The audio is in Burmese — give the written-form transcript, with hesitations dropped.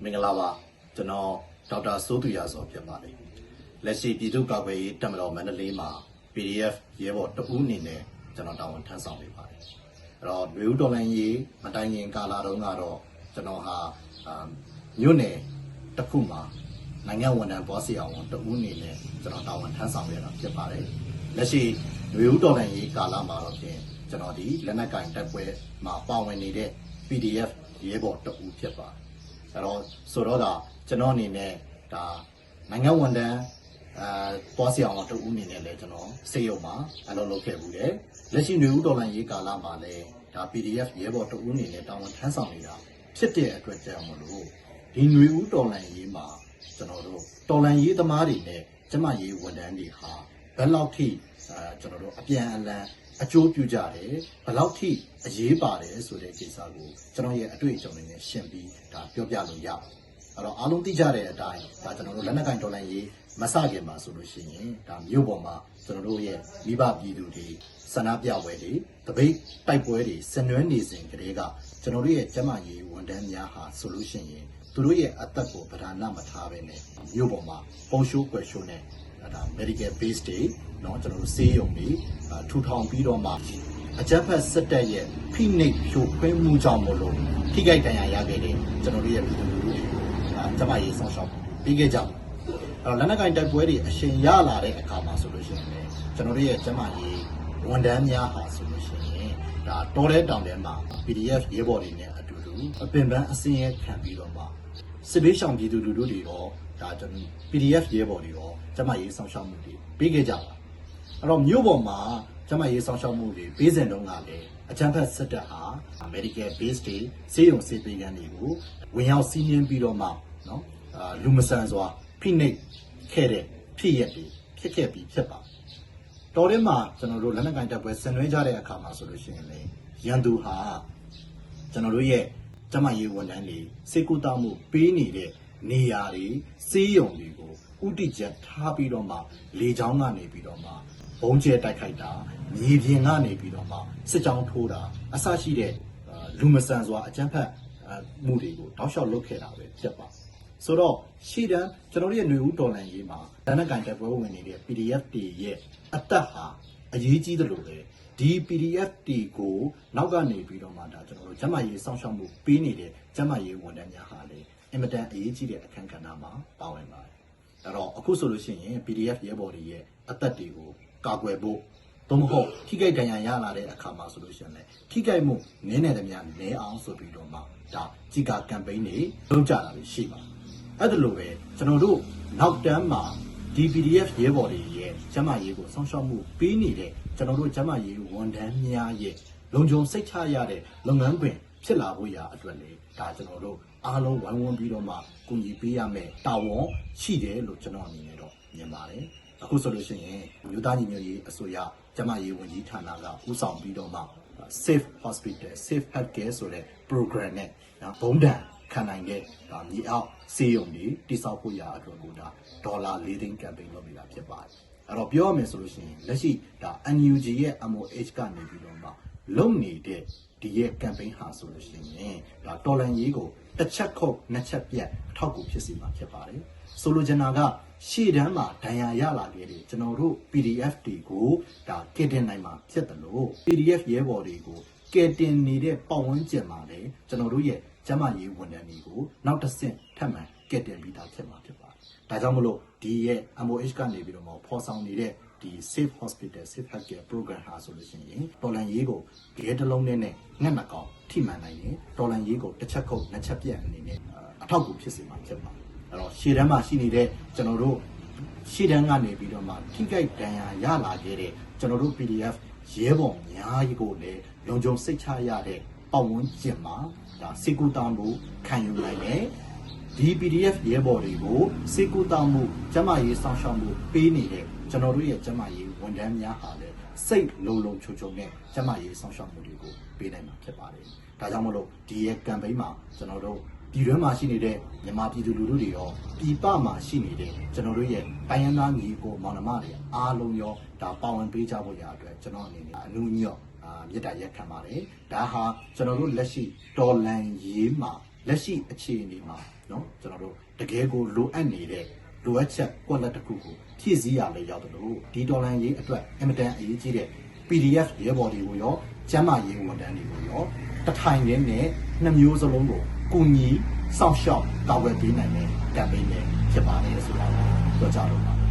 မင်္ဂလာပါကျွန်တော်ဒေါက်တာစိုးသူရစောဖြစ်ပါတယ်လက်ရှိပြည်သူ့ကာကွယ်ရေးတပ်မတော်မန္တလေးမှာ PDF ရဲဘော်တဦးအနေနဲ့ကျွန်တော်တာဝန်ထမ်းဆောင်နေပါတယ်အဲ့တော့လူဦးတော်လိုင်းရေးမတိုင်ခင်ကာလတုန်းကတော့ကျွန်တော်ဟာမြို့နယ်တစ်ခုမှာနိုင်ငံဝန်ထမ်းဘောဆရာဝန်တဦးအနေနဲ့ကျွန်တော်တာဝန်ထမ်းဆောင်ရတာဖြစ်ပါတယ်လက်ရှိလူဦးတော်လိုင်းရေးကာလမှာတော့ပြင်ကျွန်တော်ဒီလက်နက်ကင်တပ်ပွဲမှာပါဝင်နေတဲ့ PDF ရဲဘော်တဦးဖြစ်ပါတယ်အဲ့တော့ဆိုတော့ဒါကျွန်တော်အနေနဲ့ဒါနိုင်ငံဝန်ထမ်းသွားစီအောင်တူဦးအနေနဲ့လည်းကျွန်တော်စေရုံမှာအလုပ်လုပ်ခဲ့ဘူးတယ်လက်ရှိຫນွေဦးတော်လိုင်းရေးကာလမှာလည်းဒါ PDF ရဲဘော်တူဦးအနေနဲ့တာဝန်ထမ်းဆောင်နေတာဖြစ်တဲ့အတွက်ကြောင့်မလို့ဒီຫນွေဦးတော်လိုင်းရေးမှာကျွန်တော်တို့တော်လိုင်းရေးသမားတွေနဲ့ကျမရေးဝန်ထမ်းတွေဟာဘယ်လောက်ထိကျွန်တော်တို့အပြန်အလှန်အကျိုးပြုကြတယ်ဘယ်လောက်ထိအရေးပါတယ်ဆိုတဲ့ကိစ္စကိုကျွန်တော်ရဲ့အတွေ့အကြုံတွေနဲ့ရှင်းပြီးဒါပြောပြလို့ရပါတယ်အဲ့တော့အားလုံးသိကြတဲ့အတိုင်းဒါကျွန်တော်တို့လက်နက်ကင်တော်လှန်ရေးမစခင်မှာဆိုလို့ရှိရင်ဒါမြို့ပေါ်မှာကျွန်တော်တို့ရဲ့မိဘပြည်သူတွေဆန္ဒပြပွဲတွေတပိတ်တိုက်ပွဲတွေဆင်နွှဲနေစဉ်ကတည်းကကျွန်တော်တို့ရဲ့ကျမကြီးဝန်ထမ်းများဟာဆိုလို့ရှိရင်သူတို့ရဲ့အသက်ကိုပဓာနမထားပဲနဲ့မြို့ပေါ်မှာပုံရှိုးကွယ်ရှိုးနဲ့ဒါ medical base တွေเนาะကျွန်တော်တို့ဆေးရုံတွေထူထောင်ပြီးတော့မှအကြမ်းဖက်စစ်တပ်ရဲ့ဖိနှိပ်ဖြိုခွင်းမှုကြောင့်မလို့ထိခိုက်ဒဏ်ရာရခဲ့တဲ့ကျွန်တော်တို့ရဲ့ပြည်သူလူထုတွေကျမရေးဆောင်ရှောက်ပြီးခဲ့ကြတယ်အဲ့တော့လက်နက်ကင်တိုက်ပွဲတွေအရှင်ရလာတဲ့အခါမှာဆိုလို့ရှိရင်လည်းကျွန်တော်တို့ရဲ့ကျမရေးဝန်ထမ်းများဟာဆိုလို့ရှိရင်ဒါတော်တဲ့တောင်ထဲမှာ PDF ရဲဘော်တွေနဲ့အတူတူအပင်ပန်းအစင်းရဲခံပြီးတော့မှစစ်ဘေးရှောင်ပြည်သူလူထုတွေတော့ဒါကျွန်တော် PDF ရဲဘော်တွေတော့ကျမရေးဆောင်ရှောက်မှုတွေပြီးခဲ့ကြပါအဲ့တော့မြို့ပေါ်မှာကျမရေးဆောင်ရှောက်မှုတွေပေးစဉ်တုန်းကလည်းအချမ်းဖက်စစ်တပ်ဟာ medical base တွေဆေးရုံဆေးပေးခန်းတွေကိုဝင်ရောက်စီးနင်းပြီးတော့မှเนาะလူမဆန်စွာဖိနှိပ်ခဲ့တဲ့ဖြစ်ရက်တွေဖြစ်ခဲ့ပြီးဖြစ်ပါတော်ထဲမှာကျွန်တော်တို့လက်နက်ကင်တပ်ပွဲဆင်နွှဲကြတဲ့အခါမှာဆိုလို့ရှိရင်လေရန်သူဟာကျွန်တော်တို့ရဲ့ကျမရေးဝန်ထမ်းတွေစေကူတာမှုပေးနေတဲ့နေရာတွေစေးရုံတွေကိုဥတီချက်ထားပြီးတော့မှလေချောင်းကနေပြီးတော့မှဘုံကျဲတိုက်ခိုက်တာမြေပြင်ကနေပြီးတော့မှစစ်ကြောင်းထိုးတာအစရှိတဲ့လူမဆန်စွာအကြမ်းဖက်မှုတွေကိုတောက်လျှောက်လုပ်ခဲ့တာပဲဖြစ်ပါဆိုတော့ရှေ့တန်းကျွန်တော်တို့ရဲ့ຫນွေဦးတော်လှန်ရေးမှာလက်နက်ကင်တပ်ပွဲဝင်နေတဲ့ PDF တွေရဲ့အသက်ဟာအရေးကြီးတယ်လို့ပဲဒီ PDF တွေကိုနောက်ကနေပြီးတော့မှဒါကျွန်တော်တို့ကျမရေးစောင့်ရှောက်မှုပေးနေတဲ့ကျမရေးဝန်ထမ်းများဟာလေအင်မတန်အရေးကြီးတဲ့အခန်းကဏ္ဍမှာပါဝင်ပါတယ်အဲ့တော့အခုဆိုလို့ရှိရင် PDF ရဲဘော်တွေရဲ့အသက်တွေကိုကာကွယ်ဖို့သို့မဟုတ်ထိခိုက်ဒဏ်ရာရလာတဲ့အခါမှာဆိုလို့ရှိရင်လည်းထိခိုက်မှုနည်းနေတယ်များနည်းအောင်ဆိုပြီးတော့မှဒါကြီးကာကမ်ပိန်းတွေလုပ်ကြတာရှိပါတယ်အဲ့ဒါလိုပဲကျွန်တော်တို့နောက်တန်းမှာဒီ PDF ရဲဘော်တွေရဲ့ကျမရေးကိုစောင့်ရှောက်မှုပေးနေတဲ့ကျွန်တော်တို့ကျမရေးဝန်ထမ်းများရဲ့လုံခြုံစိတ်ချရတဲ့လုပ်ငန်းခွင်ဖြစ်လာဖို့ရာအတွက်လေဒါကျွန်တော်တို့အားလုံးဝိုင်းဝန်းပြီးတော့မှကူညီပေးရမယ်တာဝန်ရှိတယ်လို့ကျွန်တော်အနေနဲ့တော့မြင်ပါတယ်အခုဆိုလို့ရှိရင်မြို့သားညီညွတ်ရေးအစိုးရကျမရေးဝန်ကြီးဌာနကဦးဆောင်ပြီးတော့မှ Safe Hospital Safe Healthcare ဆိုတဲ့ program နဲ့ဘုံတန်ခံနိုင်တဲ့မြေအောက်စေယုံတွေတိစောက်ဖို့ရာအတွက်ကိုဒါဒေါ်လာ4သိန်းကမ်ပိန်းလုပ်နေတာဖြစ်ပါတယ်အဲ့တော့ပြောရမယ်ဆိုလို့ရှိရင်လက်ရှိဒါ NUG ရဲ့ MOH ကနေပြီးတော့မှလုံနေတဲ့ဒီရဲ့ campaign ဟာဆိုလို့ရှိရင်ဒါတော်လန်ရေးကိုတစ်ချက်ခုတ်နှစ်ချက်ပြတ်အထောက်အကူဖြစ်စေမှာဖြစ်ပါတယ်ဆိုလိုချင်တာကရှေ့တန်းမှာဒဏ်ရာရလာခဲ့တဲ့ကျွန်တော်တို့ PDF တွေကိုဒါကယ်တင်နိုင်မှာဖြစ်တယ်လို့ PDF ရဲဘော်တွေကိုကယ်တင်နေတဲ့ပတ်ဝန်းကျင်မှာလည်းကျွန်တော်တို့ရဲ့ကျမရေးဝန်ထမ်းတွေကိုနောက်တစ်ဆင့်ထပ်မံကယ်တင်ပြီးသားဖြစ်မှာဖြစ်ပါတယ်ဒါကြောင့်မလို့ဒီရဲ့ MOH ကနေပြီးတော့ဖော်ဆောင်နေတဲ့ဒီ Safe Hospital Safe Healthcare Program ဟာဆိုလို့ရှိရင်တော်လန်ရေးကိုရဲတစ်လုံးနဲ့ငှက်နှစ်ကောင်ထိမှန်နိုင်တယ်တော်လန်ရေးကိုတစ်ချက်ခုတ်နှစ်ချက်ပြတ်အနေနဲ့အထောက်အကူဖြစ်စေမှာဖြစ်ပါတယ်အဲ့တော့ရှေ့တန်းမှာရှိနေတဲ့ကျွန်တော်တို့ရှေ့တန်းကနေပြီးတော့မှထိခိုက်ဒဏ်ရာရလာခဲ့တဲ့ကျွန်တော်တို့ PDF ရဲဘော်များကြီးကိုလည်းလုံခြုံစိတ်ချရတဲ့ပတ်ဝန်းကျင်မှာဒါစေကူတောင်းမှုခံယူနိုင်တယ်ဒီ PDF ရဲဘော်တွေကိုစေကူတောင်းမှုကျမရေးဆောင်ရှောက်မှုပေးနေတဲ့ကျွန်တော်တို့ရဲ့ကျမရေးဝန်ထမ်းများဟာလည်းစိတ်လုံလုံခြုံခြုံနဲ့ကျမရေးဆောင်ရှောက်မှုတွေကိုပေးနိုင်မှာဖြစ်ပါတယ်ဒါကြောင့်မလို့ဒီရဲ့ campaign မှာကျွန်တော်တို့ပြည်တွင်းမှာရှိနေတဲ့မြန်မာပြည်သူလူထုတွေရောပြည်ပမှာရှိနေတဲ့ကျွန်တော်တို့ရဲ့တိုင်းရင်းသားညီကိုမောင်နှမတွေအားလုံးရောဒါပါဝင်ပေးကြဖို့ရာအတွက်ကျွန်တော်အနေနဲ့အနူးညော့မြစ်တာရက်ခံပါတယ်ဒါဟာကျွန်တော်တို့လက်ရှိတော်လန်ရေးမှာလက်ရှိအခြေအနေမှာ နော်ကျွန်တော်တို့တကယ်ကိုလိုအပ်နေတဲ့လိုအပ်ချက်ကွက်လက်တစ်ခုကိုဖြည့်ဆည်းရလေရောက်တယ်လို့ဒီဒေါ်လာရေးအတွက်အင်မတန်အရေးကြီးတဲ့ PDF ရဲဘော်တွေကိုရောကျန်းမာရေးဝန်ထမ်းတွေကိုရောတထိုင်ရင်းနဲ့နှစ်မျိုးစလုံးကိုကုညီစောင့်ရှောက်ကာဝယ်ပေးနိုင်တဲ့ campaign နဲ့ဖြစ်ပါတယ်ဆိုတာကိုပြောကြလို့ပါ